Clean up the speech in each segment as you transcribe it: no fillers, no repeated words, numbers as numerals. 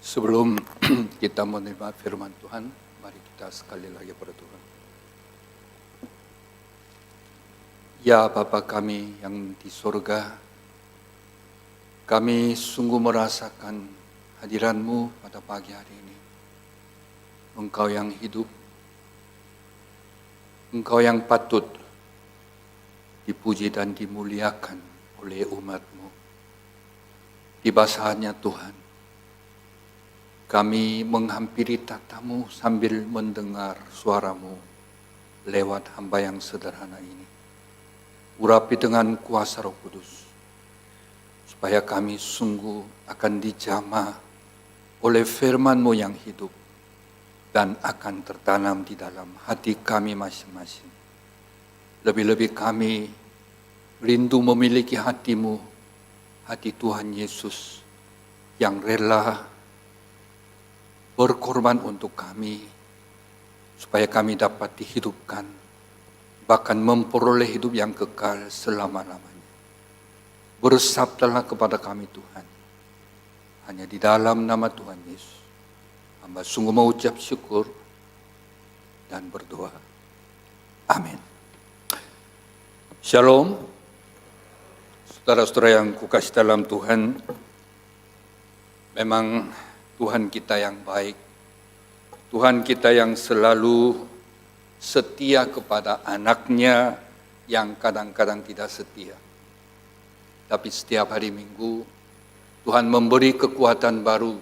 Sebelum kita menerima firman Tuhan, mari kita sekali lagi berdoa. Ya Bapa kami yang di surga, kami sungguh merasakan hadiran-Mu pada pagi hari ini. Engkau yang hidup, Engkau yang patut dipuji dan dimuliakan oleh umat-Mu. Di basahannya Tuhan, kami menghampiri tatamu sambil mendengar suaramu lewat hamba yang sederhana ini. Urapi dengan kuasa Roh Kudus, supaya kami sungguh akan dijamah oleh firman-Mu yang hidup dan akan tertanam di dalam hati kami masing-masing. Lebih-lebih kami rindu memiliki hati-Mu, hati Tuhan Yesus yang rela berkorban untuk kami, supaya kami dapat dihidupkan, bahkan memperoleh hidup yang kekal selama-lamanya. Bersabdalah kepada kami Tuhan, hanya di dalam nama Tuhan Yesus, hamba sungguh mengucap syukur dan berdoa. Amin. Shalom, saudara-saudara yang kukasih dalam Tuhan. Memang Tuhan kita yang baik, Tuhan kita yang selalu setia kepada anaknya yang kadang-kadang tidak setia. Tapi setiap hari Minggu, Tuhan memberi kekuatan baru,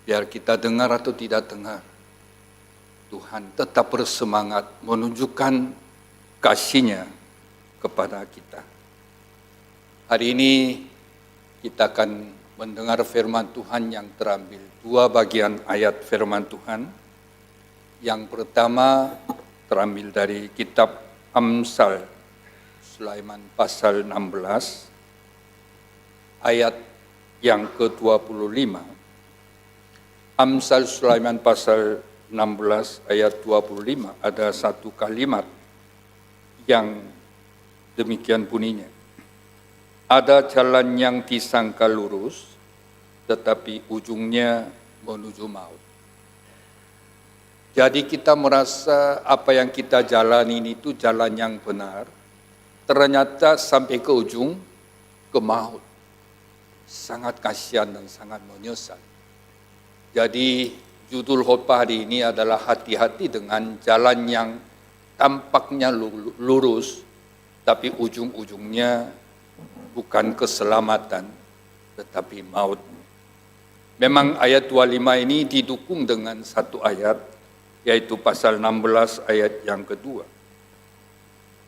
biar kita dengar atau tidak dengar. Tuhan tetap bersemangat menunjukkan kasih-Nya kepada kita. Hari ini kita akan mendengar firman Tuhan yang terambil dua bagian ayat firman Tuhan. Yang pertama terambil dari kitab Amsal Sulaiman pasal 16 ayat yang ke-25. Amsal Sulaiman pasal 16 ayat 25 ada satu kalimat yang demikian bunyinya. Ada jalan yang disangka lurus, tetapi ujungnya menuju maut. Jadi kita merasa apa yang kita jalani itu jalan yang benar, ternyata sampai ke ujung, ke maut. Sangat kasihan dan sangat menyesal. Jadi judul khotbah hari ini adalah hati-hati dengan jalan yang tampaknya lurus, tapi ujung-ujungnya bukan keselamatan, tetapi maut. Memang ayat 25 ini didukung dengan satu ayat, yaitu pasal 16 ayat yang kedua.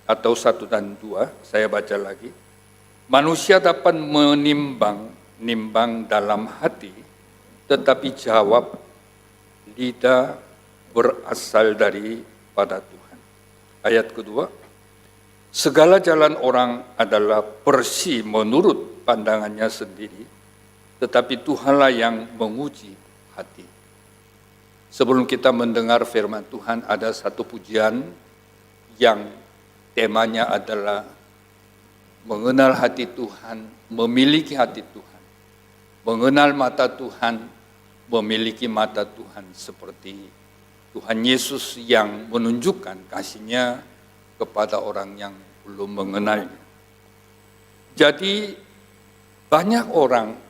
Atau 1 dan 2, saya baca lagi. Manusia dapat menimbang dalam hati, tetapi jawab lidah berasal daripada Tuhan. Ayat kedua, segala jalan orang adalah bersih menurut pandangannya sendiri, tetapi Tuhanlah yang menguji hati. Sebelum kita mendengar firman Tuhan, ada satu pujian yang temanya adalah mengenal hati Tuhan, memiliki hati Tuhan. Mengenal mata Tuhan, memiliki mata Tuhan, seperti Tuhan Yesus yang menunjukkan kasih-Nya kepada orang yang belum mengenalnya. Jadi banyak orang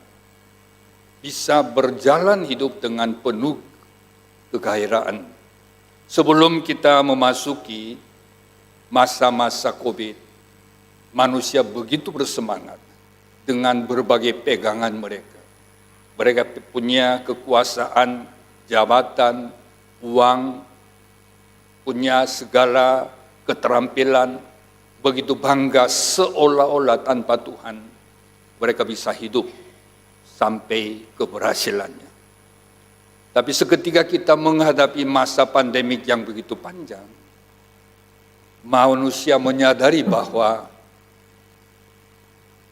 bisa berjalan hidup dengan penuh kegairaan. Sebelum kita memasuki masa-masa COVID, manusia begitu bersemangat dengan berbagai pegangan mereka. Mereka punya kekuasaan, jabatan, uang, punya segala keterampilan, begitu bangga seolah-olah tanpa Tuhan mereka bisa hidup sampai keberhasilannya. Tapi seketika kita menghadapi masa pandemik yang begitu panjang, manusia menyadari bahwa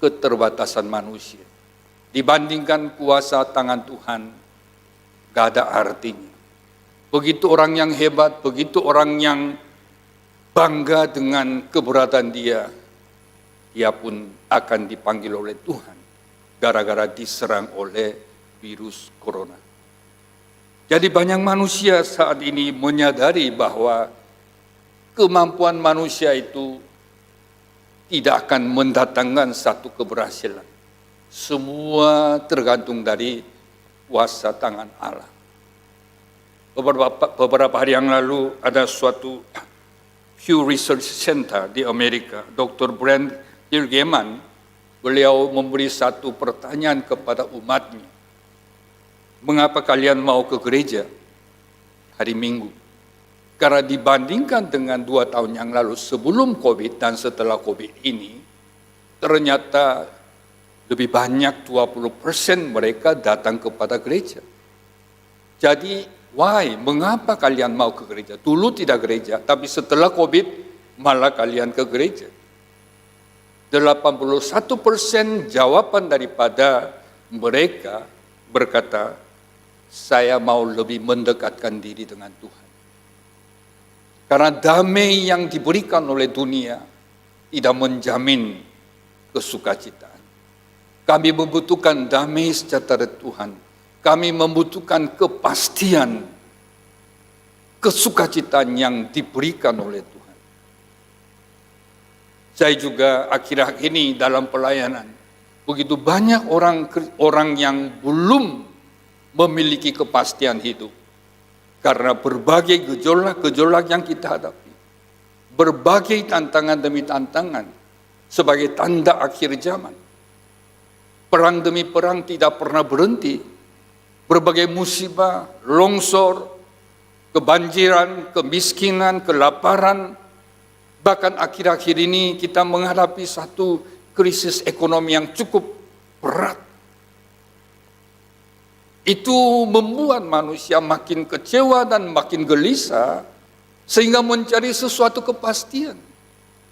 keterbatasan manusia dibandingkan kuasa tangan Tuhan gak ada artinya. Begitu orang yang hebat, begitu orang yang bangga dengan keberadaan dia pun akan dipanggil oleh Tuhan gara-gara diserang oleh virus corona. Jadi banyak manusia saat ini menyadari bahwa kemampuan manusia itu tidak akan mendatangkan satu keberhasilan. Semua tergantung dari kuasa tangan Allah. Beberapa hari yang lalu ada suatu Pew Research Center di Amerika, Dr. Brent Eagleman, beliau memberi satu pertanyaan kepada umatnya. Mengapa kalian mau ke gereja hari Minggu? Karena dibandingkan dengan 2 tahun yang lalu sebelum COVID dan setelah COVID ini, ternyata lebih banyak 20% mereka datang kepada gereja. Jadi, mengapa kalian mau ke gereja? Dulu tidak gereja, tapi setelah COVID malah kalian ke gereja. 81% jawaban daripada mereka berkata, saya mau lebih mendekatkan diri dengan Tuhan. Karena damai yang diberikan oleh dunia tidak menjamin kesukacitaan. Kami membutuhkan damai sejahtera Tuhan. Kami membutuhkan kepastian, kesukacitaan yang diberikan oleh Tuhan. Saya juga akhir-akhir ini dalam pelayanan, begitu banyak orang yang belum memiliki kepastian hidup. Karena berbagai gejolak-gejolak yang kita hadapi. Berbagai tantangan demi tantangan sebagai tanda akhir zaman. Perang demi perang tidak pernah berhenti. Berbagai musibah, longsor, kebanjiran, kemiskinan, kelaparan. Bahkan akhir-akhir ini kita menghadapi satu krisis ekonomi yang cukup berat. Itu membuat manusia makin kecewa dan makin gelisah, sehingga mencari sesuatu kepastian.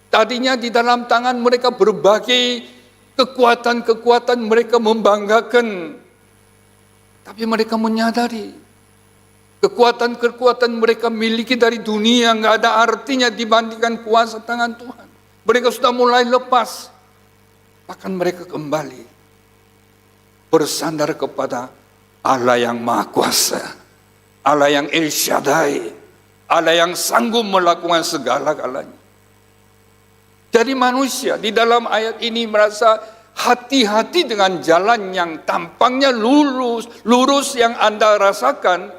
Tadinya di dalam tangan mereka berbagai kekuatan-kekuatan mereka membanggakan, tapi mereka menyadari kekuatan-kekuatan mereka miliki dari dunia nggak ada artinya dibandingkan kuasa tangan Tuhan. Mereka sudah mulai lepas, bahkan mereka kembali bersandar kepada Allah yang Maha Kuasa, Allah yang El Shaddai, Allah yang sanggup melakukan segala-galanya. Jadi manusia di dalam ayat ini merasa hati-hati dengan jalan yang tampaknya lurus yang Anda rasakan,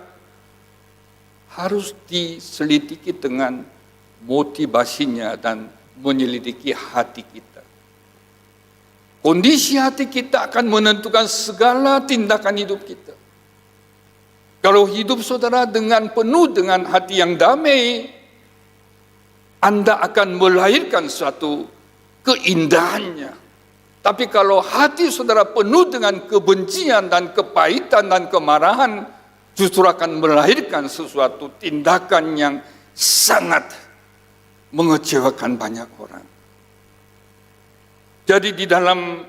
harus diselidiki dengan motivasinya dan menyelidiki hati kita. Kondisi hati kita akan menentukan segala tindakan hidup kita. Kalau hidup saudara penuh dengan hati yang damai, Anda akan melahirkan suatu keindahannya. Tapi kalau hati saudara penuh dengan kebencian dan kepahitan dan kemarahan, justru akan melahirkan sesuatu tindakan yang sangat mengecewakan banyak orang. Jadi di dalam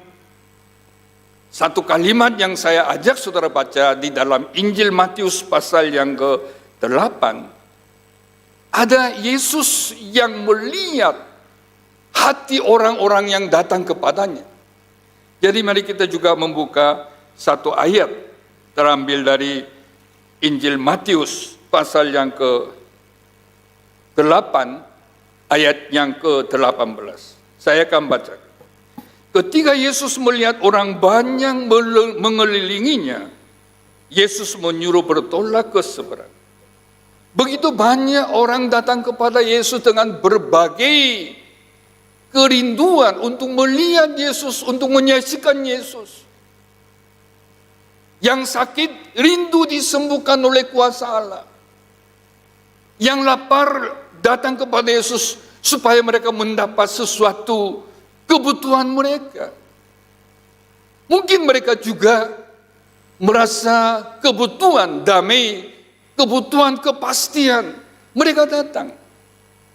satu kalimat yang saya ajak saudara baca di dalam Injil Matius pasal yang ke-8, ada Yesus yang melihat hati orang-orang yang datang kepadanya. Jadi mari kita juga membuka satu ayat terambil dari Injil Matius pasal yang ke-8 ayat yang ke-18. Saya akan baca. Ketika Yesus melihat orang banyak mengelilinginya, Yesus menyuruh bertolak ke seberang. Begitu banyak orang datang kepada Yesus dengan berbagai kerinduan untuk melihat Yesus, untuk menyaksikan Yesus. Yang sakit rindu disembuhkan oleh kuasa Allah. Yang lapar datang kepada Yesus supaya mereka mendapat sesuatu kebutuhan mereka. Mungkin mereka juga merasa kebutuhan damai, kebutuhan kepastian. Mereka datang.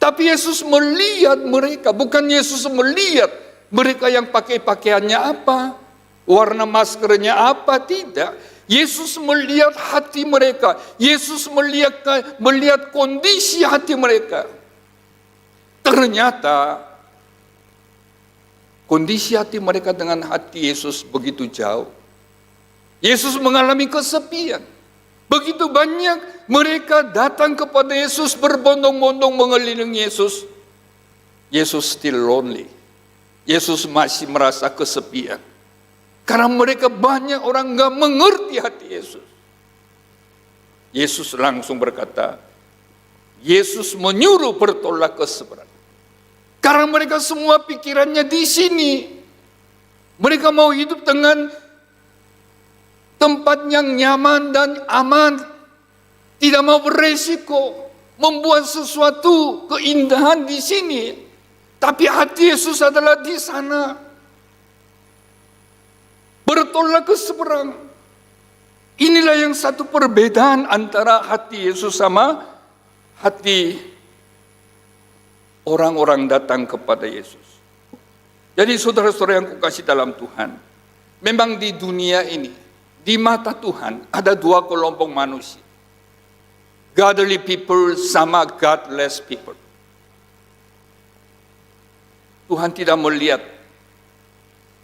Tapi Yesus melihat mereka, bukan Yesus melihat mereka yang pakai pakaiannya apa, warna maskernya apa, tidak. Yesus melihat hati mereka. Yesus melihat kondisi hati mereka. Ternyata kondisi hati mereka dengan hati Yesus begitu jauh. Yesus mengalami kesepian. Begitu banyak mereka datang kepada Yesus, berbondong-bondong mengelilingi Yesus. Yesus still lonely. Yesus masih merasa kesepian. Karena mereka banyak orang nggak mengerti hati Yesus. Yesus langsung berkata, Yesus menyuruh bertolak ke seberang. Karena mereka semua pikirannya di sini. Mereka mau hidup dengan tempat yang nyaman dan aman. Tidak mau beresiko. Membuat sesuatu keindahan di sini. Tapi hati Yesus adalah di sana. Bertolak ke seberang. Inilah yang satu perbedaan antara hati Yesus sama hati orang-orang datang kepada Yesus. Jadi saudara-saudara yang kukasih dalam Tuhan, memang di dunia ini, di mata Tuhan ada dua kelompok manusia. Godly people sama godless people. Tuhan tidak melihat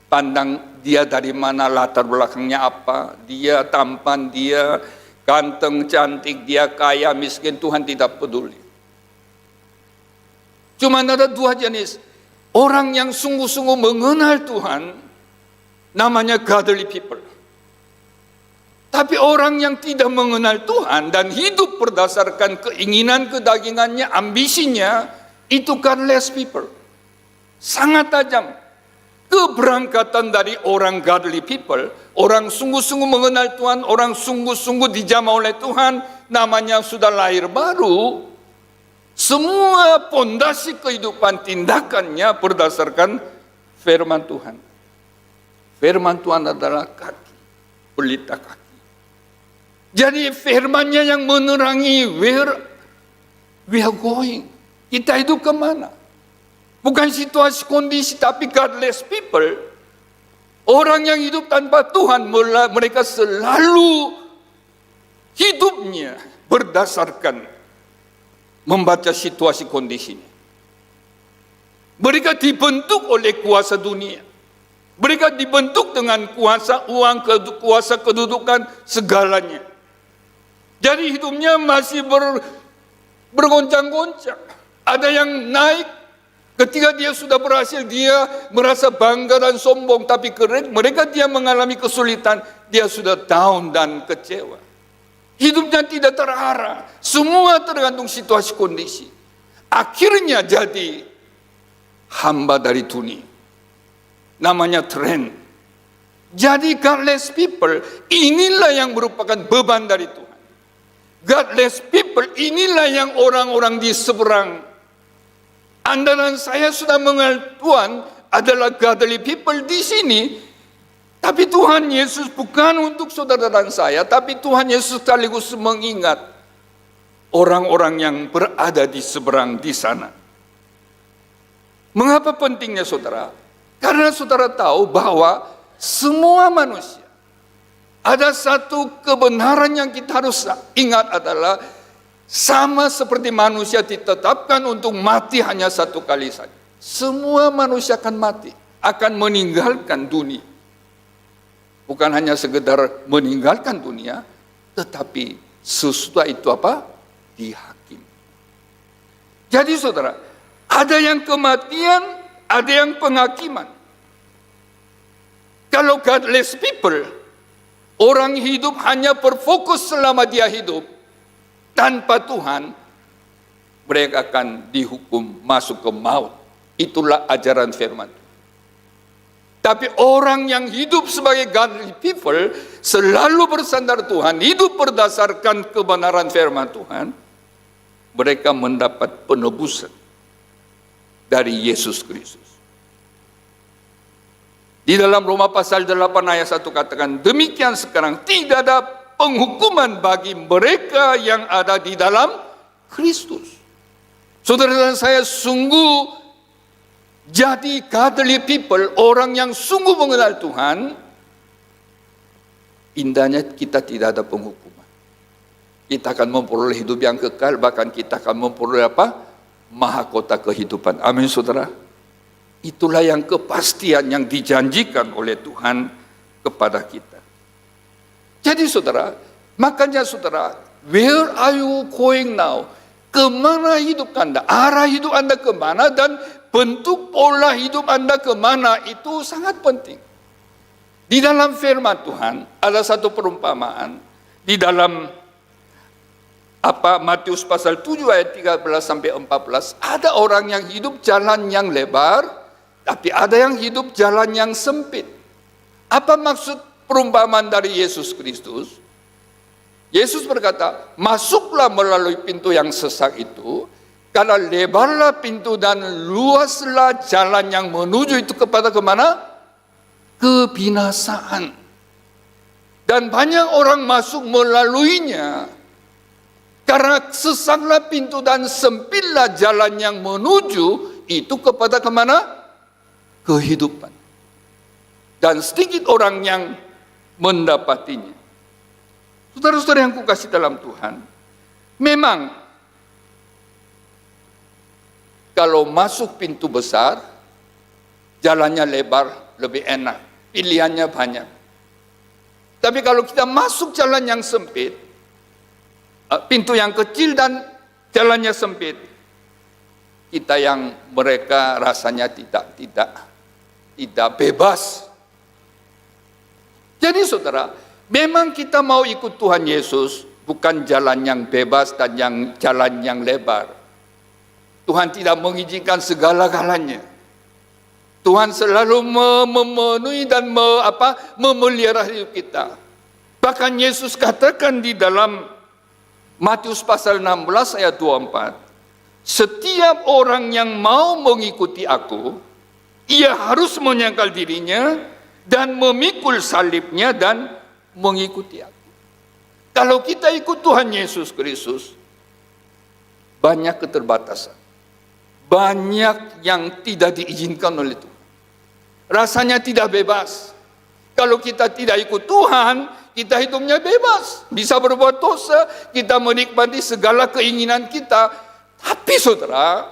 pandang dia dari mana, latar belakangnya apa, dia tampan, dia ganteng, cantik, dia kaya, miskin, Tuhan tidak peduli. Cuma ada dua jenis. Orang yang sungguh-sungguh mengenal Tuhan, namanya godly people. Tapi orang yang tidak mengenal Tuhan dan hidup berdasarkan keinginan kedagingannya, ambisinya, itu godless people. Sangat tajam. Keberangkatan dari orang godly people, orang sungguh-sungguh mengenal Tuhan, orang sungguh-sungguh dijamah oleh Tuhan, namanya sudah lahir baru, semua pondasi kehidupan tindakannya berdasarkan firman Tuhan. Firman Tuhan adalah kaki, pelita kaki. Jadi firmannya yang menerangi where we are going. Kita hidup kemana? Bukan situasi kondisi, tapi godless people. Orang yang hidup tanpa Tuhan, mereka selalu hidupnya berdasarkan membaca situasi kondisinya. Mereka dibentuk oleh kuasa dunia. Mereka dibentuk dengan kuasa uang, kuasa kedudukan, segalanya. Jadi hidupnya masih bergoncang-goncang. Ada yang naik. Ketika dia sudah berhasil, dia merasa bangga dan sombong. Tapi mereka dia mengalami kesulitan, dia sudah down dan kecewa. Hidupnya tidak terarah. Semua tergantung situasi kondisi. Akhirnya jadi hamba dari dunia. Namanya trend. Jadi godless people, inilah yang merupakan beban dari Tuhan. Godless people, inilah yang orang-orang di seberang. Anda dan saya sudah mengenal Tuhan adalah godly people di sini. Tapi Tuhan Yesus bukan untuk saudara dan saya, tapi Tuhan Yesus sekaligus mengingat orang-orang yang berada di seberang di sana. Mengapa pentingnya saudara? Karena saudara tahu bahwa semua manusia, ada satu kebenaran yang kita harus ingat adalah sama seperti manusia ditetapkan untuk mati hanya satu kali saja. Semua manusia akan mati, akan meninggalkan dunia. Bukan hanya sekedar meninggalkan dunia, tetapi sesudah itu apa? Dihakim. Jadi saudara, ada yang kematian, ada yang penghakiman. Kalau godless people, orang hidup hanya berfokus selama dia hidup, tanpa Tuhan, mereka akan dihukum masuk ke maut. Itulah ajaran firman. Tapi orang yang hidup sebagai godly people, selalu bersandar Tuhan, hidup berdasarkan kebenaran firman Tuhan, mereka mendapat penebusan dari Yesus Kristus. Di dalam Roma pasal 8 ayat 1 katakan, demikian sekarang tidak ada penghukuman bagi mereka yang ada di dalam Kristus. Saudara dan saya sungguh jadi godly people, orang yang sungguh mengenal Tuhan. Indahnya kita tidak ada penghukuman. Kita akan memperoleh hidup yang kekal, bahkan kita akan memperoleh apa? Mahakota kehidupan. Amin saudara. Itulah yang kepastian yang dijanjikan oleh Tuhan kepada kita. Jadi saudara, makanya saudara, where are you going now? Kemana hidup Anda? Arah hidup Anda kemana? Dan bentuk pola hidup Anda kemana? Itu sangat penting. Di dalam firman Tuhan, ada satu perumpamaan. Di dalam Matius pasal 7 ayat 13 sampai 14, ada orang yang hidup jalan yang lebar, tapi ada yang hidup jalan yang sempit. Apa maksud perumpamaan dari Yesus Kristus? Yesus berkata, masuklah melalui pintu yang sesak itu, karena lebarlah pintu dan luaslah jalan yang menuju itu kepada kemana? Kebinasaan. Dan banyak orang masuk melaluinya, karena sesaklah pintu dan sempitlah jalan yang menuju itu kepada kemana? Kehidupan. Dan sedikit orang yang mendapatinya. Saudara-saudara yang kukasih dalam Tuhan, memang kalau masuk pintu besar, jalannya lebar, lebih enak, pilihannya banyak. Tapi kalau kita masuk jalan yang sempit, pintu yang kecil dan jalannya sempit, kita yang mereka rasanya tidak bebas. Jadi saudara, memang kita mau ikut Tuhan Yesus, bukan jalan yang bebas dan jalan yang lebar. Tuhan tidak mengizinkan segala-galanya. Tuhan selalu memenuhi dan memelihara hidup kita. Bahkan Yesus katakan di dalam Matius pasal 16 ayat 24, setiap orang yang mau mengikuti aku, ia harus menyangkal dirinya dan memikul salibnya dan mengikuti aku. Kalau kita ikut Tuhan Yesus Kristus, banyak keterbatasan. Banyak yang tidak diizinkan oleh Tuhan. Rasanya tidak bebas. Kalau kita tidak ikut Tuhan, kita hidupnya bebas. Bisa berbuat dosa, kita menikmati segala keinginan kita. Tapi saudara,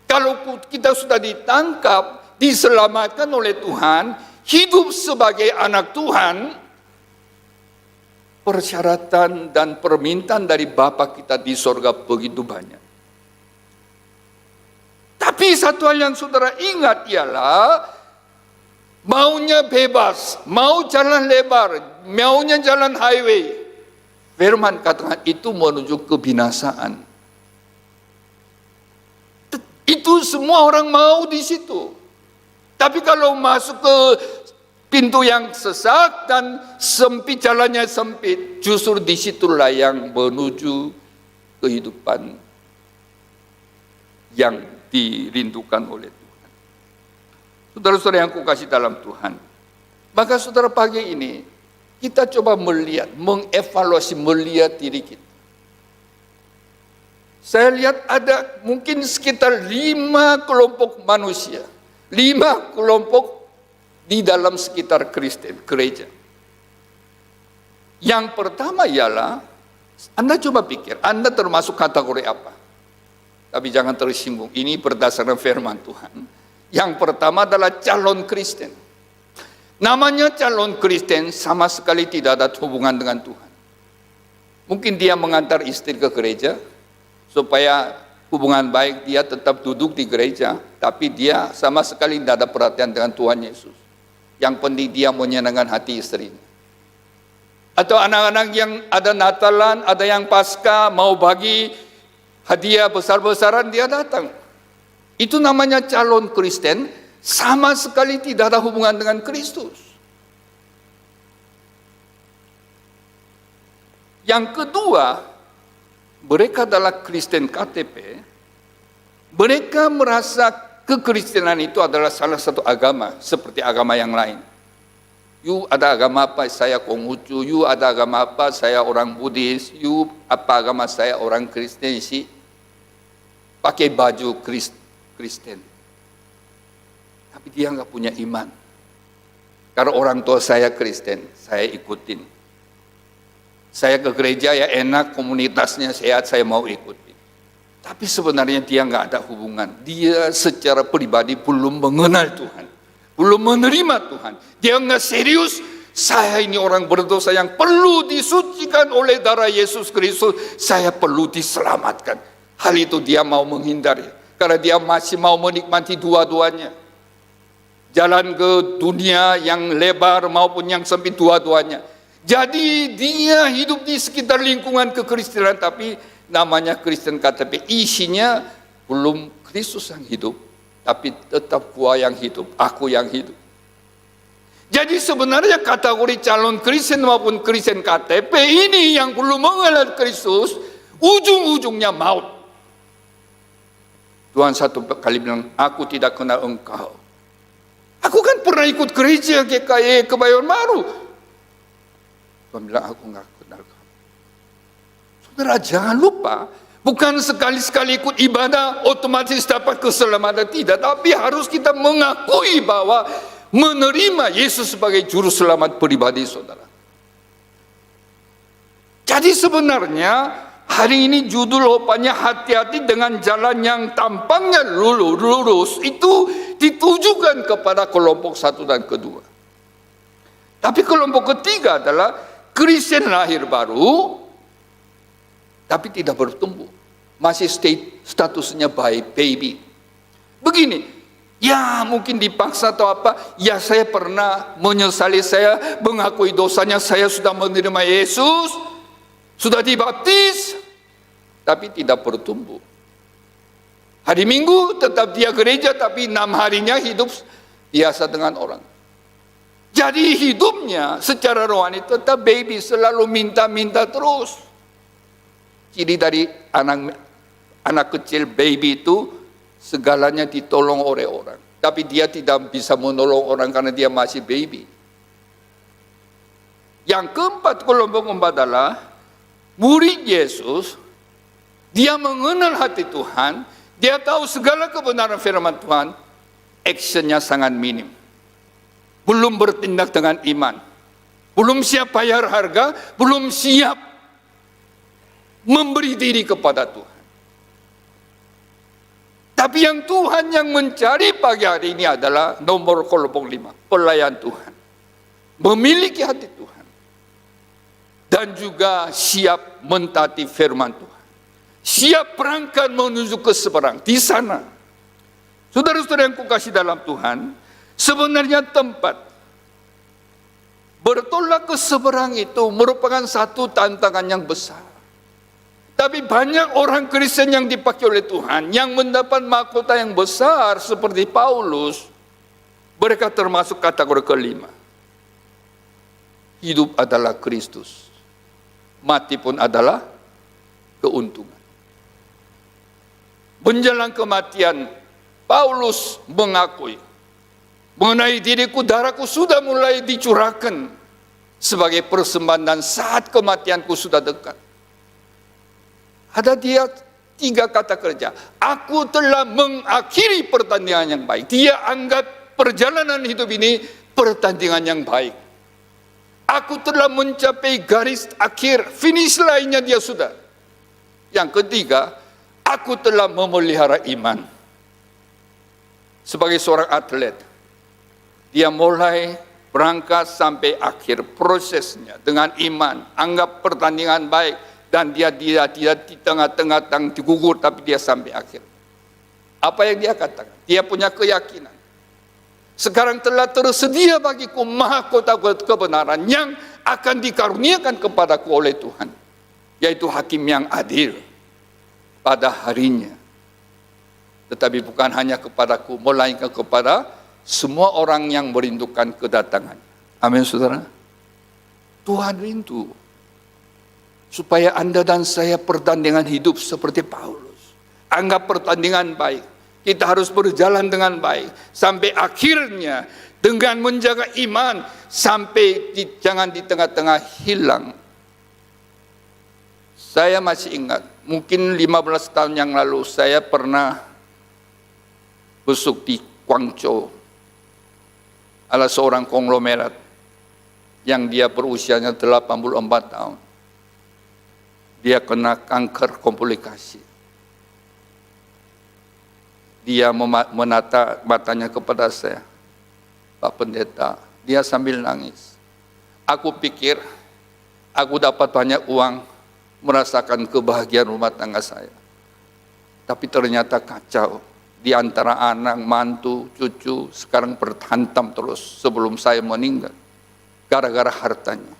kalau kita sudah ditangkap, diselamatkan oleh Tuhan, hidup sebagai anak Tuhan, persyaratan dan permintaan dari Bapa kita di sorga begitu banyak. Tapi satu hal yang saudara ingat ialah, maunya bebas, mau jalan lebar, maunya jalan highway. Firman katakan itu menuju kebinasaan. Itu semua orang mau di situ. Tapi kalau masuk ke pintu yang sesak dan sempit, jalannya sempit, justru disitulah yang menuju kehidupan yang dirindukan oleh Tuhan. Saudara-saudara yang kukasih dalam Tuhan, maka saudara pagi ini kita coba melihat, mengevaluasi, melihat diri kita. Saya lihat ada mungkin sekitar 5 kelompok manusia, 5 kelompok di dalam sekitar Kristen, gereja. Yang pertama ialah, Anda coba pikir, Anda termasuk kategori apa? Tapi jangan tersinggung, ini berdasarkan firman Tuhan. Yang pertama adalah calon Kristen. Namanya calon Kristen sama sekali tidak ada hubungan dengan Tuhan. Mungkin dia mengantar istri ke gereja, supaya hubungan baik dia tetap duduk di gereja, tapi dia sama sekali tidak ada perhatian dengan Tuhan Yesus. Yang penting dia menyenangkan hati istrinya. Atau anak-anak yang ada Natalan, ada yang Paskah, mau bagi hadiah besar-besaran, dia datang. Itu namanya calon Kristen, sama sekali tidak ada hubungan dengan Kristus. Yang kedua, mereka adalah Kristen KTP. Mereka merasa kekristenan itu adalah salah satu agama, seperti agama yang lain. You ada agama apa? Saya Konghucu. You ada agama apa? Saya orang Buddhis. You apa agama? Saya orang Kristen sih. Pakai baju Kristen. Tapi dia nggak punya iman. Karena orang tua saya Kristen, saya ikutin. Saya ke gereja ya enak, komunitasnya sehat, saya mau ikutin. Tapi sebenarnya dia nggak ada hubungan. Dia secara pribadi belum mengenal Tuhan. Belum menerima Tuhan. Dia nggak serius Saya ini orang berdosa yang perlu disucikan oleh darah Yesus Kristus. Saya perlu diselamatkan. Hal itu dia mau menghindari. Karena dia masih mau menikmati dua-duanya. Jalan ke dunia yang lebar maupun yang sempit, dua-duanya. Jadi dia hidup di sekitar lingkungan kekristenan, tapi namanya Kristen KTP, isinya belum Kristus yang hidup, tapi tetap gua yang hidup, aku yang hidup. Jadi sebenarnya kategori calon Kristen maupun Kristen KTP ini yang belum mengenal Kristus, ujung-ujungnya maut. Tuhan satu kali bilang, aku tidak kenal engkau. Aku kan pernah ikut gereja GKI Kebayoran Baru. Tuhan bilang, aku nggak kenal kamu. Saudara, jangan lupa, bukan sekali-sekali ikut ibadah otomatis dapat keselamatan, tidak. Tapi harus kita mengakui bahwa menerima Yesus sebagai juru selamat pribadi saudara. Jadi sebenarnya hari ini judul opanya hati-hati dengan jalan yang tampaknya lurus, itu ditujukan kepada kelompok satu dan kedua. Tapi kelompok ketiga adalah Kristen lahir baru, tapi tidak bertumbuh. Masih statusnya baby. Begini, ya mungkin dipaksa atau apa, ya saya pernah menyesali, saya mengakui dosanya, saya sudah menerima Yesus, sudah dibaptis, tapi tidak bertumbuh. Hari Minggu tetap dia gereja, tapi 6 harinya hidup biasa dengan orang. Jadi hidupnya secara rohani tetap baby, selalu minta-minta terus. Ciri dari anak kecil baby itu segalanya ditolong oleh orang. Tapi dia tidak bisa menolong orang karena dia masih baby. Yang keempat, kelompok adalah murid Yesus. Dia mengenal hati Tuhan, dia tahu segala kebenaran firman Tuhan, actionnya sangat minim. Belum bertindak dengan iman, belum siap bayar harga, belum siap memberi diri kepada Tuhan. Tapi yang Tuhan yang mencari pagi hari ini adalah nomor kelompok 5, pelayan Tuhan. Memiliki hati Tuhan. Dan juga siap mentaati firman Tuhan. Siap berangkat menuju ke seberang. Di sana, saudara-saudara yang kukasih dalam Tuhan, sebenarnya tempat bertolak ke seberang itu merupakan satu tantangan yang besar. Tapi banyak orang Kristen yang dipakai oleh Tuhan, yang mendapat mahkota yang besar seperti Paulus, mereka termasuk kategori kelima. Hidup adalah Kristus, mati pun adalah keuntungan. Menjelang kematian, Paulus mengakui, mengenai diriku, darahku sudah mulai dicurahkan sebagai persembahan dan saat kematianku sudah dekat. Ada dia 3 kata kerja. Aku telah mengakhiri pertandingan yang baik. Dia anggap perjalanan hidup ini pertandingan yang baik. Aku telah mencapai garis akhir, finish lainnya dia sudah. Yang ketiga, aku telah memelihara iman. Sebagai seorang atlet, dia mulai berangkat sampai akhir prosesnya dengan iman, anggap pertandingan baik, dan dia di tengah-tengah digugur, tapi dia sampai akhir. Apa yang dia katakan? Dia punya keyakinan. Sekarang telah tersedia bagiku mahkota kebenaran yang akan dikaruniakan kepadaku oleh Tuhan, yaitu hakim yang adil pada harinya. Tetapi bukan hanya kepadaku, melainkan kepada semua orang yang merindukan kedatangannya. Amin, saudara. Tuhan rindu supaya Anda dan saya pertandingan hidup seperti Paulus. Anggap pertandingan baik. Kita harus berjalan dengan baik sampai akhirnya dengan menjaga iman sampai jangan di tengah-tengah hilang. Saya masih ingat, mungkin 15 tahun yang lalu saya pernah besuk di Guangzhou. Ada seorang konglomerat yang dia berusianya 84 tahun. Dia kena kanker komplikasi. Dia menata matanya kepada saya, Pak Pendeta, dia sambil nangis. Aku pikir aku dapat banyak uang, merasakan kebahagiaan rumah tangga saya. Tapi ternyata kacau. Di antara anak, mantu, cucu, sekarang berhantam terus sebelum saya meninggal. Gara-gara hartanya.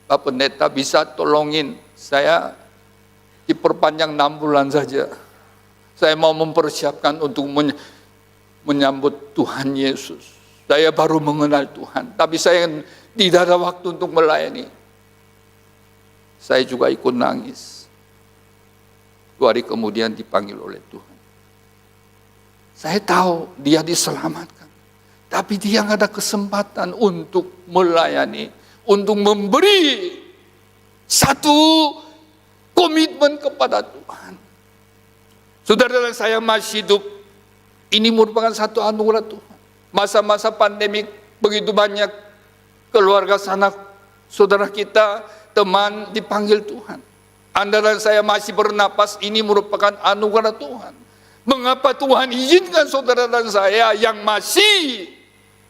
Pak Pendeta bisa tolongin saya diperpanjang 6 bulan saja. Saya mau mempersiapkan untuk menyambut Tuhan Yesus. Saya baru mengenal Tuhan, tapi saya tidak ada waktu untuk melayani. Saya juga ikut nangis. 2 hari kemudian dipanggil oleh Tuhan. Saya tahu dia diselamatkan, tapi dia nggak ada kesempatan untuk melayani, untuk memberi satu komitmen kepada Tuhan. Saudara dan saya masih hidup, ini merupakan satu anugerah Tuhan. Masa-masa pandemi begitu banyak keluarga sanak saudara kita, teman dipanggil Tuhan. Anda dan saya masih bernapas, ini merupakan anugerah Tuhan. Mengapa Tuhan izinkan saudara dan saya yang masih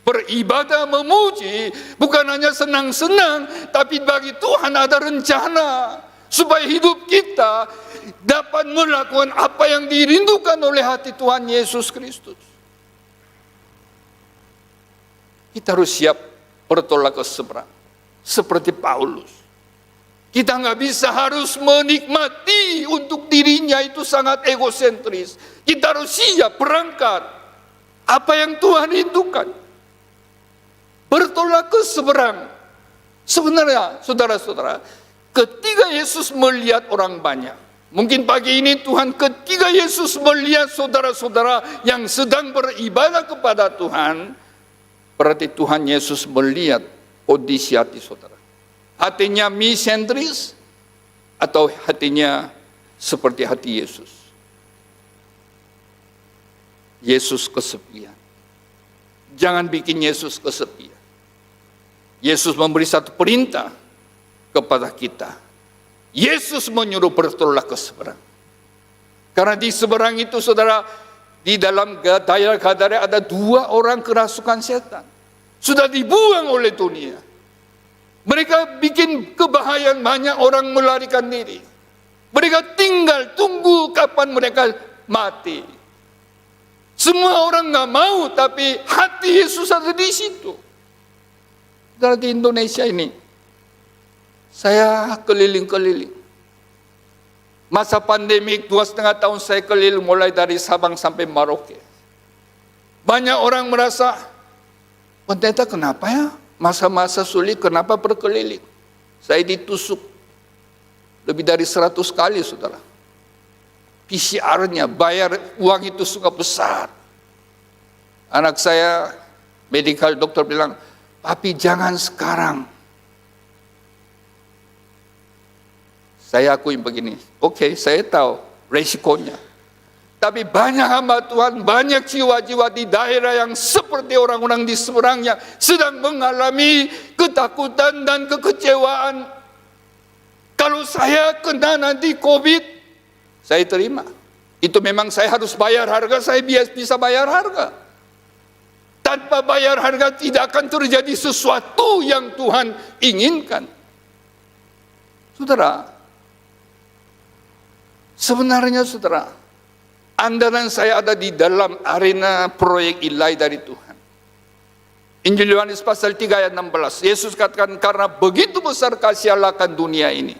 beribadah memuji, bukan hanya senang-senang, tapi bagi Tuhan ada rencana supaya hidup kita dapat melakukan apa yang dirindukan oleh hati Tuhan Yesus Kristus. Kita harus siap bertolak ke seberang, seperti Paulus. Kita nggak bisa harus menikmati untuk dirinya itu sangat egosentris. Kita harus siap berangkat. Apa yang Tuhan rindukan. Bertolak ke seberang. Sebenarnya, saudara-saudara, ketika Yesus melihat orang banyak, mungkin pagi ini Tuhan ketika Yesus melihat saudara-saudara yang sedang beribadah kepada Tuhan, berarti Tuhan Yesus melihat kondisi hati saudara. Hatinya misentris atau hatinya seperti hati Yesus. Yesus kesepian. Jangan bikin Yesus kesepian. Yesus memberi satu perintah kepada kita. Yesus menyuruh bertolak ke seberang. Karena di seberang itu saudara, di dalam daerah Gadara ada 2 orang kerasukan setan. Sudah dibuang oleh dunia. Mereka bikin kebahayaan, banyak orang melarikan diri. Mereka tinggal tunggu kapan mereka mati. Semua orang nggak mau, tapi hati Yesus ada di situ. Dari Indonesia ini, saya keliling-keliling. Masa pandemik 2,5 tahun saya keliling mulai dari Sabang sampai Merauke. Banyak orang merasa, pendeta kenapa ya? Masa-masa sulit kenapa berkeliling? Saya ditusuk lebih dari 100 kali saudara. PCR-nya bayar uang itu suka besar. Anak saya medical dokter bilang, "Papi jangan sekarang." Saya akui begini, oke, saya tahu resikonya. Tapi banyak hamba Tuhan, banyak jiwa-jiwa di daerah yang seperti orang-orang di seberangnya sedang mengalami ketakutan dan kekecewaan. Kalau saya kena nanti COVID, saya terima. Itu memang saya harus bayar harga, saya bisa bayar harga. Tanpa bayar harga tidak akan terjadi sesuatu yang Tuhan inginkan. Saudara, sebenarnya saudara, Anda dan saya ada di dalam arena proyek ilahi dari Tuhan. Injil Yohanes pasal 3 ayat 16. Yesus katakan karena begitu besar kasih Allah akan dunia ini.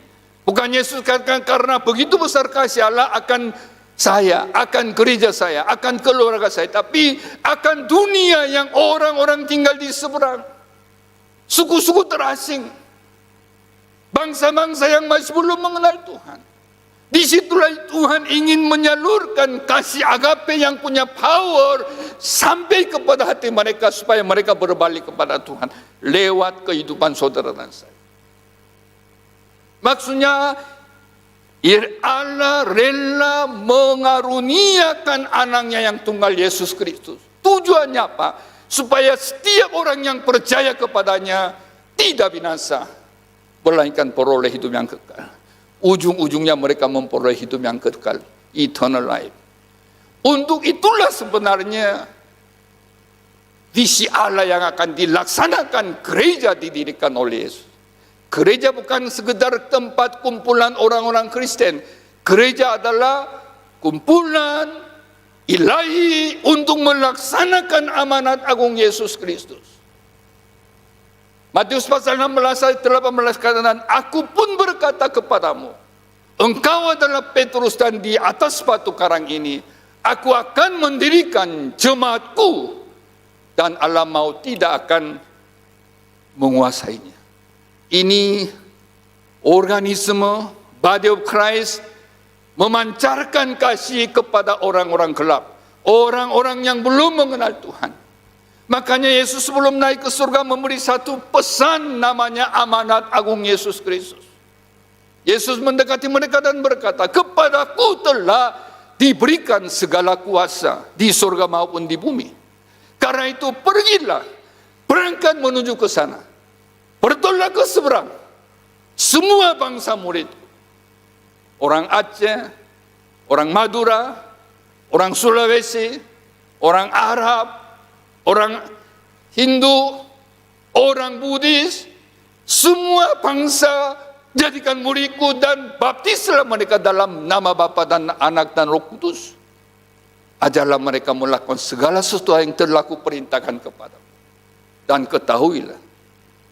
Bukan Yesus katakan karena begitu besar kasih Allah akan saya, akan gereja saya, akan keluarga saya. Tapi akan dunia yang orang-orang tinggal di seberang. Suku-suku terasing. Bangsa-bangsa yang masih belum mengenal Tuhan. Disitulah Tuhan ingin menyalurkan kasih agape yang punya power sampai kepada hati mereka supaya mereka berbalik kepada Tuhan lewat kehidupan saudara dan saya. Maksudnya Allah rela mengaruniakan anaknya yang tunggal Yesus Kristus. Tujuannya apa? Supaya setiap orang yang percaya kepadanya tidak binasa, melainkan peroleh hidup yang kekal. Ujung-ujungnya mereka memperoleh hidup yang kekal, eternal life. Untuk itulah sebenarnya visi Allah yang akan dilaksanakan. Gereja didirikan oleh Yesus. Gereja bukan sekedar tempat kumpulan orang-orang Kristen. Gereja adalah kumpulan ilahi untuk melaksanakan amanat agung Yesus Kristus. Matius pasal 16 ayat 18 katakan, aku pun berkata kepadamu, engkau adalah Petrus dan di atas batu karang ini, aku akan mendirikan jemaatku dan alam maut tidak akan menguasainya. Ini organisme Body of Christ memancarkan kasih kepada orang-orang gelap, orang-orang yang belum mengenal Tuhan. Makanya Yesus sebelum naik ke surga memberi satu pesan namanya amanat agung Yesus Kristus. Yesus mendekati mereka dan berkata, kepadaku telah diberikan segala kuasa di surga maupun di bumi. Karena itu pergilah, berangkat menuju ke sana. Bertolak ke seberang. Semua bangsa murid. Orang Aceh, orang Madura, orang Sulawesi, orang Arab, orang Hindu, orang Buddhis, semua bangsa jadikan muridku dan baptislah mereka dalam nama Bapa dan Anak dan Roh Kudus. Ajarlah mereka melakukan segala sesuatu yang telah kuperintahkan kepadamu. Dan ketahuilah,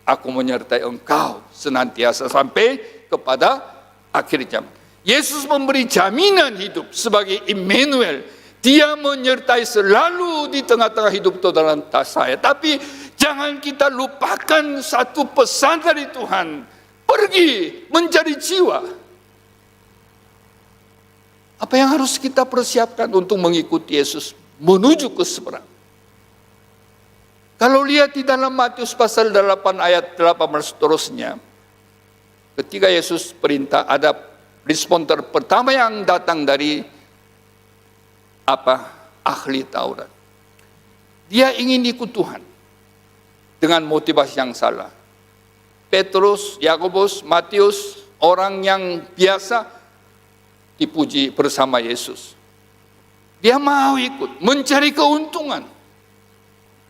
aku menyertai engkau senantiasa sampai kepada akhir zaman. Yesus memberi jaminan hidup sebagai Immanuel. Dia menyertai selalu di tengah-tengah hidup dalam saya. Tapi jangan kita lupakan satu pesan dari Tuhan. Pergi mencari jiwa. Apa yang harus kita persiapkan untuk mengikuti Yesus menuju ke seberang? Kalau lihat di dalam Matius pasal 8 ayat 18 seterusnya, ketika Yesus perintah, ada respon pertama yang datang dari ahli Taurat. Dia ingin ikut Tuhan dengan motivasi yang salah. Petrus, Yakobus, Matius, orang yang biasa dipuji bersama Yesus. Dia mau ikut, mencari keuntungan.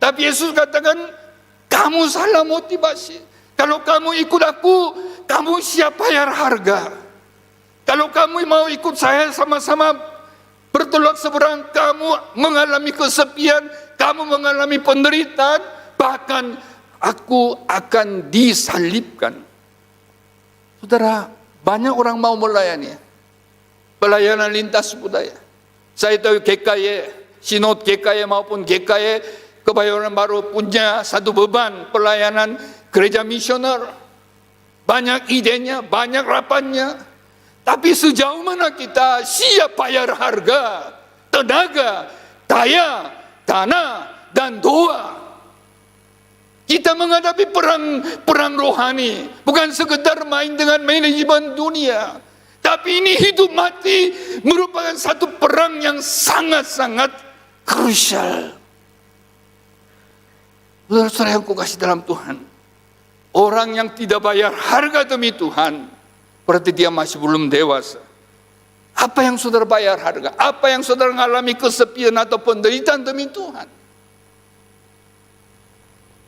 Tapi Yesus katakan, kamu salah motivasi. Kalau kamu ikut aku, kamu siap bayar harga. Kalau kamu mau ikut saya sama-sama bertolak seberang, kamu mengalami kesepian, kamu mengalami penderitaan, bahkan aku akan disalibkan. Saudara, banyak orang mau melayani. Pelayanan lintas budaya. Saya tahu GKY, Sinod GKY maupun GKY, Kebayoran Baru punya satu beban pelayanan gereja misioner. Banyak idenya, banyak rapatnya. Tapi sejauh mana kita siap bayar harga, tenaga, daya, dana, dan doa. Kita menghadapi perang rohani, bukan sekedar main dengan manajemen dunia. Tapi ini hidup mati merupakan satu perang yang sangat-sangat krusial. Saudara-saudara yang kukasih dalam Tuhan, orang yang tidak bayar harga demi Tuhan, berarti dia masih belum dewasa. Apa yang saudara bayar harga? Apa yang saudara mengalami kesepian atau penderitaan demi Tuhan?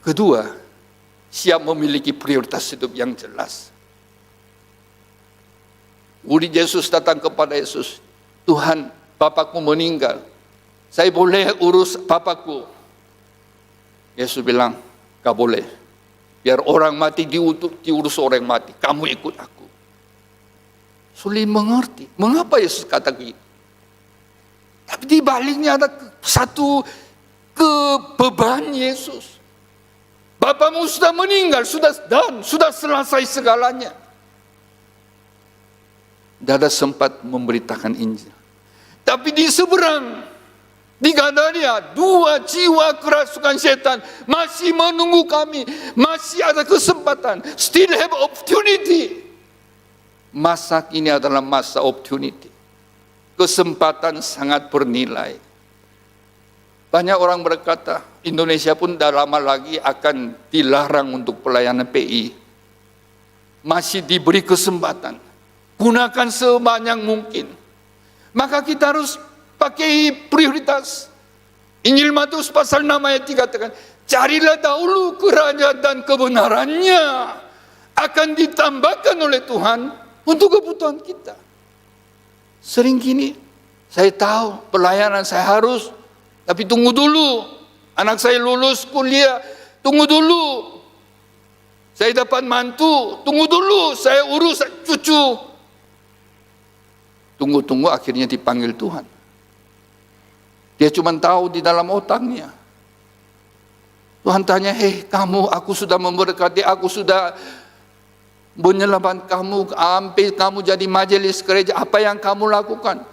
Kedua, siap memiliki prioritas hidup yang jelas. Murid Yesus datang kepada Yesus, Tuhan, bapakku meninggal. Saya boleh urus bapakku? Yesus bilang, gak boleh. Biar orang mati diurus orang mati. Kamu ikut aku. Sulit mengerti. Mengapa Yesus kata begitu? Tapi di baliknya ada satu kebeban Yesus. Bapamu sudah meninggal, sudah selesai segalanya. Tidak ada sempat memberitakan Injil. Tapi di seberang, di Gadania, 2 jiwa kerasukan setan masih menunggu kami. Masih ada kesempatan. Still have opportunity. Masa ini adalah masa opportunity. Kesempatan sangat bernilai. Banyak orang berkata, Indonesia pun tidak lama lagi akan dilarang untuk pelayanan PI. Masih diberi kesempatan. Gunakan sebanyak mungkin. Maka kita harus pakai prioritas. Injil Matius pasal 6 ayat 3 katakan, Carilah dahulu kerajaan dan kebenarannya, akan ditambahkan oleh Tuhan untuk kebutuhan kita. Sering gini, saya tahu pelayanan saya harus, tapi tunggu dulu. Anak saya lulus kuliah, tunggu dulu. Saya dapat mantu, tunggu dulu. Saya urus cucu. Tunggu-tunggu akhirnya dipanggil Tuhan. Dia cuma tahu di dalam otaknya. Tuhan tanya, kamu, aku sudah memberkati, aku sudah menyelamatkan kamu, sampai kamu jadi majelis gereja, apa yang kamu lakukan?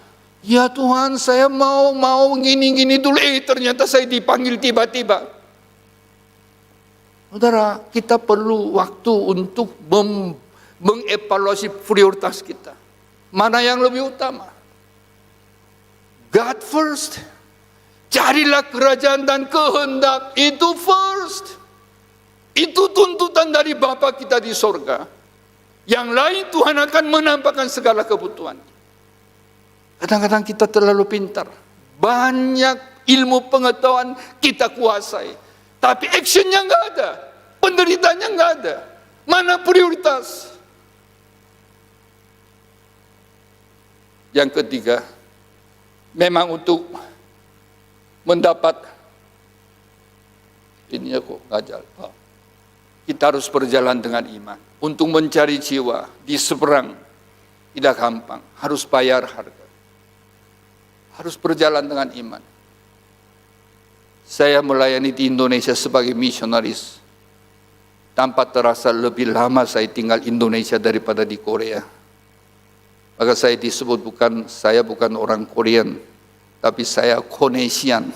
Ya Tuhan, saya mau gini-gini dulu. Ternyata saya dipanggil tiba-tiba. Saudara, kita perlu waktu untuk mengevaluasi prioritas kita. Mana yang lebih utama? God first. Carilah kerajaan dan kehendak itu first. Itu tuntutan dari Bapa kita di sorga. Yang lain Tuhan akan menampakkan segala kebutuhan. Kadang-kadang kita terlalu pintar. Banyak ilmu pengetahuan kita kuasai. Tapi actionnya nggak ada. Penderitaannya nggak ada. Mana prioritas? Yang ketiga, memang untuk mendapat ini aku ngajal. Kita harus berjalan dengan iman. Untuk mencari jiwa di seberang tidak gampang, harus bayar harga. Harus berjalan dengan iman. Saya melayani di Indonesia sebagai misionaris. Tanpa terasa lebih lama saya tinggal Indonesia daripada di Korea. Maka saya disebut saya bukan orang Korean, tapi saya Konesian.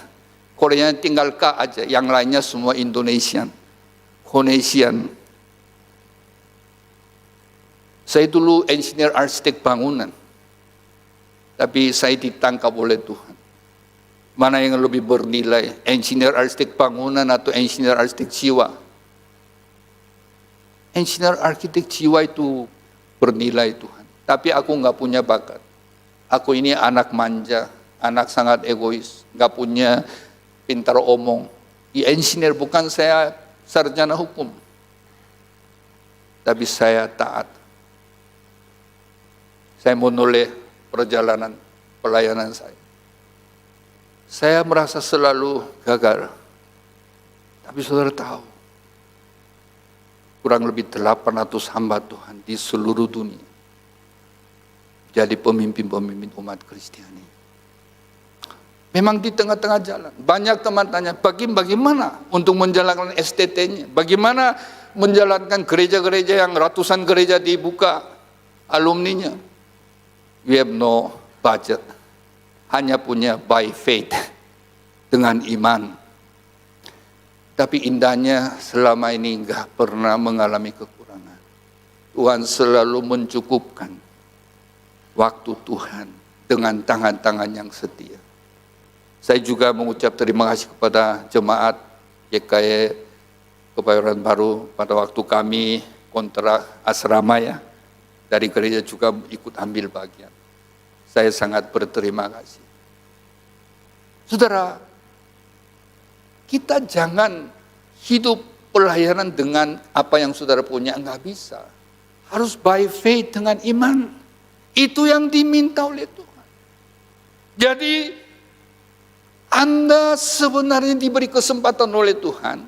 Korea tinggal K aja, yang lainnya semua Indonesian. Konesian. Saya dulu engineer arsitek bangunan. Tapi saya ditangkap oleh Tuhan. Mana yang lebih bernilai, engineer arsitek bangunan atau engineer arsitek jiwa? Engineer arsitek jiwa itu bernilai Tuhan. Tapi aku nggak punya bakat. Aku ini anak manja, anak sangat egois, nggak punya pintar omong. Engineer, bukan saya sarjana hukum, tapi saya taat. Saya menoleh perjalanan pelayanan saya. Saya merasa selalu gagal. Tapi saudara tahu, kurang lebih 800 hamba Tuhan di seluruh dunia jadi pemimpin-pemimpin umat Kristiani. Memang di tengah-tengah jalan, banyak teman tanya, bagaimana untuk menjalankan STT-nya? Bagaimana menjalankan gereja-gereja yang ratusan gereja dibuka alumninya? We have no budget, hanya punya by faith, dengan iman. Tapi indahnya selama ini enggak pernah mengalami kekurangan. Tuhan selalu mencukupkan waktu Tuhan dengan tangan-tangan yang setia. Saya juga mengucap terima kasih kepada jemaat YKY Kebayoran Baru pada waktu kami kontrak asrama ya. Dari gereja juga ikut ambil bagian. Saya sangat berterima kasih. Saudara, kita jangan hidup pelayanan dengan apa yang saudara punya, enggak bisa. Harus by faith dengan iman. Itu yang diminta oleh Tuhan. Jadi Anda sebenarnya diberi kesempatan oleh Tuhan.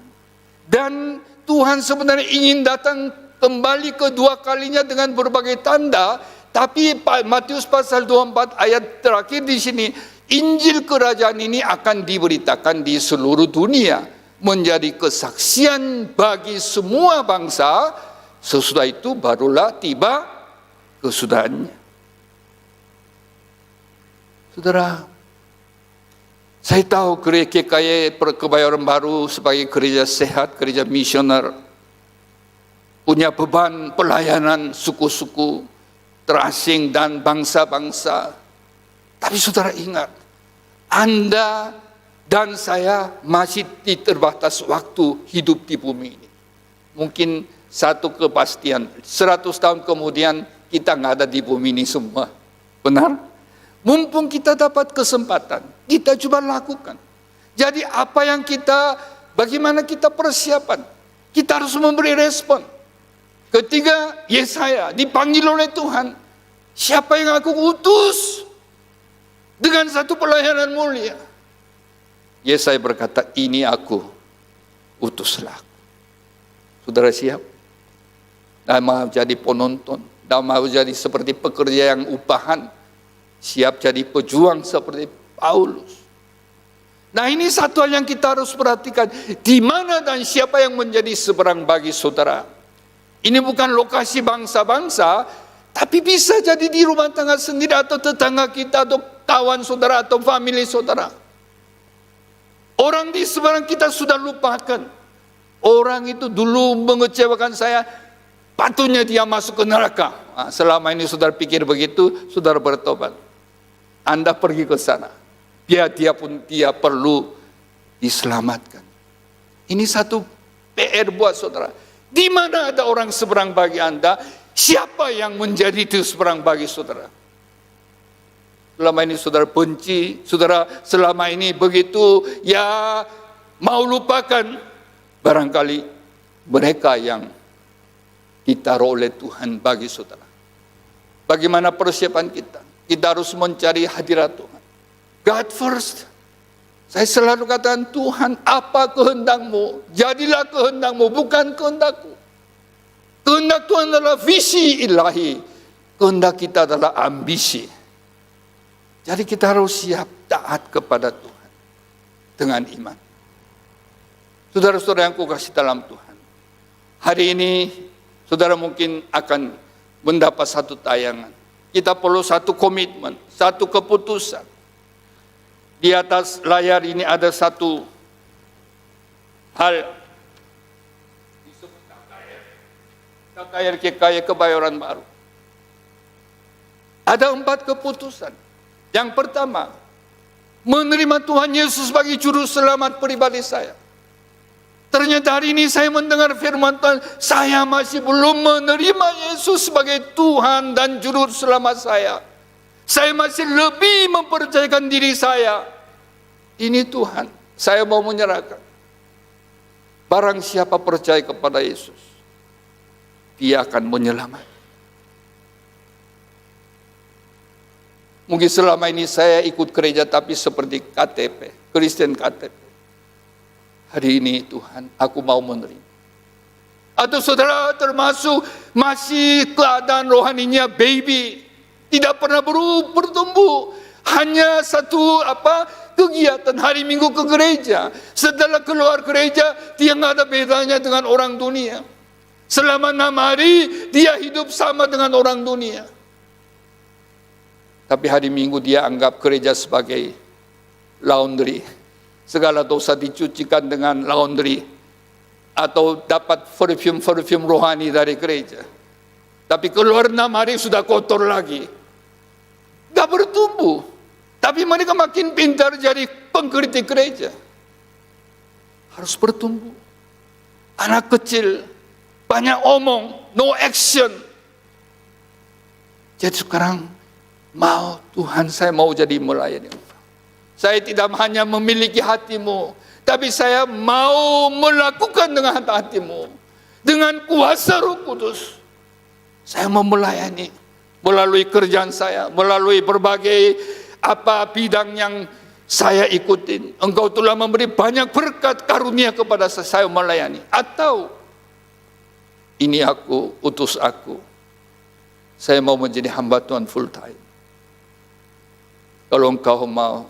Dan Tuhan sebenarnya ingin datang kembali kedua kalinya dengan berbagai tanda. Tapi Matius pasal 24 ayat terakhir di sini, Injil kerajaan ini akan diberitakan di seluruh dunia, menjadi kesaksian bagi semua bangsa. Sesudah itu barulah tiba kesudahannya. Saudara, saya tahu gereja KKY Kebayoran Baru sebagai gereja sehat, gereja misioner, punya beban pelayanan suku-suku terasing dan bangsa-bangsa. Tapi saudara ingat, Anda dan saya masih terbatas waktu hidup di bumi ini. Mungkin satu kepastian, 100 tahun kemudian kita nggak ada di bumi ini semua. Benar? Mumpung kita dapat kesempatan, kita coba lakukan. Jadi apa yang kita bagaimana kita persiapan? Kita harus memberi respon. Ketiga, Yesaya dipanggil oleh Tuhan. Siapa yang aku utus? Dengan satu pelayanan mulia. Yesaya berkata, ini aku, utuslah aku. Saudara siap? Dan mau jadi penonton, dan mau jadi seperti pekerja yang upahan, siap jadi pejuang seperti Paulus. Nah, ini satu hal yang kita harus perhatikan. Di mana dan siapa yang menjadi seberang bagi saudara. Ini bukan lokasi bangsa-bangsa, tapi bisa jadi di rumah tangga sendiri, atau tetangga kita, atau kawan saudara, atau famili saudara. Orang di seberang kita sudah lupakan. Orang itu dulu mengecewakan saya, patutnya dia masuk ke neraka. Nah, selama ini saudara pikir begitu, saudara bertobat. Anda pergi ke sana. Biar dia pun dia perlu diselamatkan. Ini satu PR buat saudara. Di mana ada orang seberang bagi Anda, siapa yang menjadi itu seberang bagi saudara? Selama ini saudara benci, saudara selama ini begitu ya mau lupakan, barangkali mereka yang ditaruh oleh Tuhan bagi saudara. Bagaimana persiapan kita? Kita harus mencari hadirat Tuhan. God first. Saya selalu katakan, Tuhan, apa kehendak-Mu? Jadilah kehendak-Mu, bukan kehendak-Ku. Kehendak Tuhan adalah visi ilahi. Kehendak kita adalah ambisi. Jadi kita harus siap taat kepada Tuhan dengan iman. Saudara-saudara yang kukasih dalam Tuhan, hari ini saudara mungkin akan mendapat satu tayangan. Kita perlu satu komitmen, satu keputusan. Di atas layar ini ada satu hal disebut KKR Kebayoran Baru. Ada 4 keputusan. Yang pertama, menerima Tuhan Yesus sebagai juru selamat pribadi saya. Ternyata hari ini saya mendengar firman Tuhan, saya masih belum menerima Yesus sebagai Tuhan dan juru selamat saya. Saya masih lebih mempercayakan diri saya. Ini Tuhan, saya mau menyerahkan. Barang siapa percaya kepada Yesus, dia akan menyelamatkan. Mungkin selama ini saya ikut gereja tapi seperti KTP, Kristen KTP. Hari ini Tuhan, aku mau menerima. Atau saudara termasuk masih keadaan rohaninya baby, tidak pernah bertumbuh, hanya satu kegiatan hari Minggu ke gereja. Setelah keluar gereja, dia nggak ada bedanya dengan orang dunia. Selama 6 hari, dia hidup sama dengan orang dunia. Tapi hari Minggu dia anggap gereja sebagai laundry. Segala dosa dicucikan dengan laundry. Atau dapat perfume rohani dari gereja. Tapi keluar 6 hari sudah kotor lagi. Gak bertumbuh. Tapi mereka makin pintar jadi pengkritik gereja. Harus bertumbuh. Anak kecil, banyak omong, no action. Jadi sekarang, Tuhan saya mau jadi melayani Engkau. Saya tidak hanya memiliki hatimu, tapi saya mau melakukan dengan hatimu. Dengan kuasa Roh Kudus. Saya mau melayani melalui kerjaan saya, melalui berbagai bidang yang saya ikutin. Engkau telah memberi banyak berkat karunia kepada saya melayani. Atau ini aku, utus aku. Saya mau menjadi hamba Tuhan full time. Kalau engkau mau,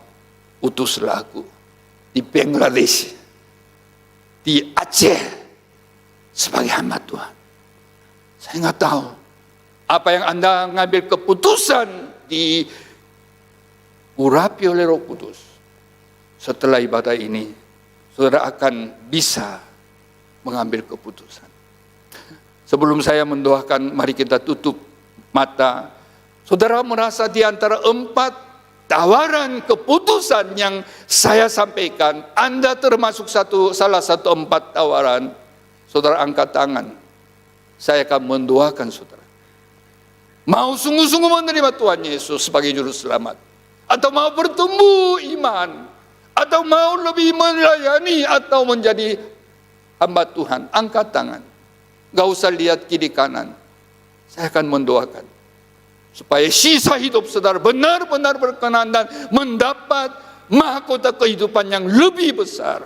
utuslah aku di Bangladesh, di Aceh sebagai hamba Tuhan. Saya nggak tahu apa yang Anda ngambil keputusan di urapi oleh Roh Kudus. Setelah ibadah ini, saudara akan bisa mengambil keputusan. Sebelum saya mendoakan, mari kita tutup mata. Saudara merasa di antara 4 tawaran keputusan yang saya sampaikan, Anda termasuk salah satu 4 tawaran, saudara angkat tangan. Saya akan mendoakan saudara. Mau sungguh-sungguh menerima Tuhan Yesus sebagai juru selamat, atau mau bertumbuh iman, atau mau lebih melayani atau menjadi hamba Tuhan, angkat tangan. Gak usah lihat kiri kanan. Saya akan mendoakan supaya sisa hidup saudara benar-benar berkenan dan mendapat mahkota kehidupan yang lebih besar.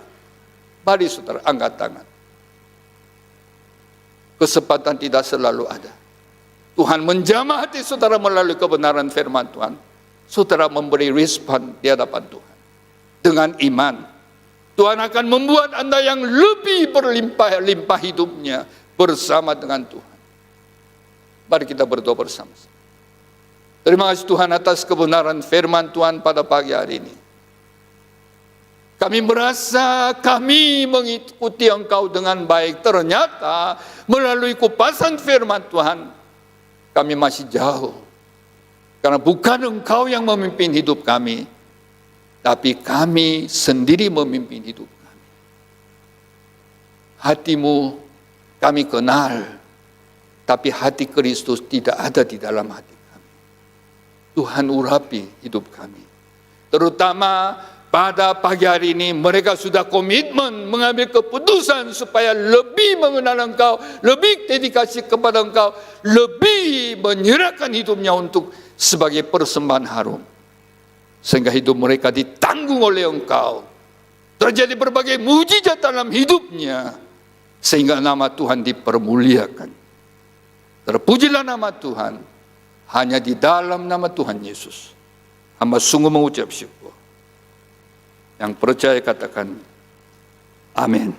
Mari saudara angkat tangan. Kesempatan tidak selalu ada. Tuhan menjamah hati saudara melalui kebenaran firman Tuhan. Saudara memberi respon di hadapan Tuhan. Dengan iman, Tuhan akan membuat Anda yang lebih berlimpah-limpah hidupnya bersama dengan Tuhan. Mari kita berdoa bersama. Terima kasih Tuhan atas kebenaran firman Tuhan pada pagi hari ini. Kami merasa kami mengikuti Engkau dengan baik. Ternyata melalui kupasan firman Tuhan, kami masih jauh. Karena bukan Engkau yang memimpin hidup kami, tapi kami sendiri memimpin hidup kami. Hatimu kami kenal, tapi hati Kristus tidak ada di dalam hati kami. Tuhan urapi hidup kami. Terutama pada pagi hari ini mereka sudah komitmen mengambil keputusan supaya lebih mengenal Engkau, lebih dedikasi kepada Engkau, lebih menyerahkan hidupnya untuk sebagai persembahan harum. Sehingga hidup mereka ditanggung oleh Engkau. Terjadi berbagai mujizat dalam hidupnya. Sehingga nama Tuhan dipermuliakan. Terpujilah nama Tuhan. Hanya di dalam nama Tuhan Yesus. Hamba sungguh mengucap syukur. Yang percaya katakan, amin.